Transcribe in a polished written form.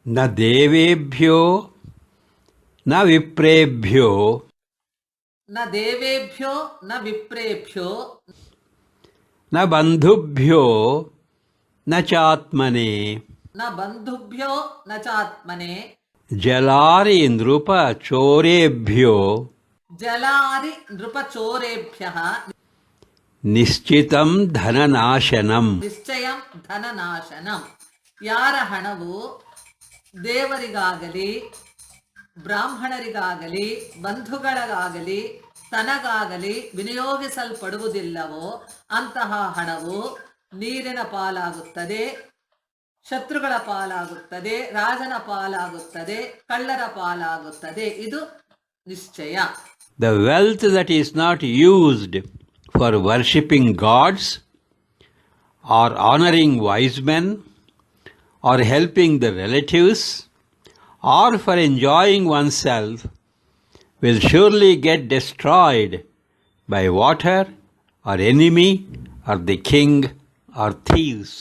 ನ ದೇವೇಭ್ಯೋ ನ ವಿಪ್ರೇಭ್ಯೋ ನ ದೇವೇಭ್ಯೋ ನ ವಿಪ್ರೇಭ್ಯೋ ನ ಬಂಧುಭ್ಯೋ ನ ಚಾತ್ಮನೆ ನ ಬಂಧುಭ್ಯೋ ನ ಚಾತ್ಮನೆ ಜಲಾರಿ ನೃಪ ಚೋರೇಭ್ಯೋ ಜಲಾರಿ ನೃಪಚೋರೇಭ್ಯಃ ನಿಶ್ಚಿತಂ ಧನನಾಶನಂ ನಿಶ್ಚಯಂ ಧನನಾಶನಂ. ಯಾರ ಹಣವು ದೇವರಿಗಾಗಲಿ ಬ್ರಾಹ್ಮಣರಿಗಾಗಲಿ ಬಂಧುಗಳಿಗಾಗಲಿ ತನಗಾಗಲಿ ವಿನಿಯೋಗಿಸಲ್ಪಡುವುದಿಲ್ಲವೋ ಅಂತಹ ಹಣವು ನೀರಿನ ಪಾಲಾಗುತ್ತದೆ, ಶತ್ರುಗಳ ಪಾಲಾಗುತ್ತದೆ, ರಾಜನ ಪಾಲಾಗುತ್ತದೆ, ಕಳ್ಳರ ಪಾಲಾಗುತ್ತದೆ. ಇದು ನಿಶ್ಚಯ. The wealth that is not used for worshipping gods or honoring wise men or helping the relatives or for enjoying oneself will surely get destroyed by water or enemy or the king or thieves.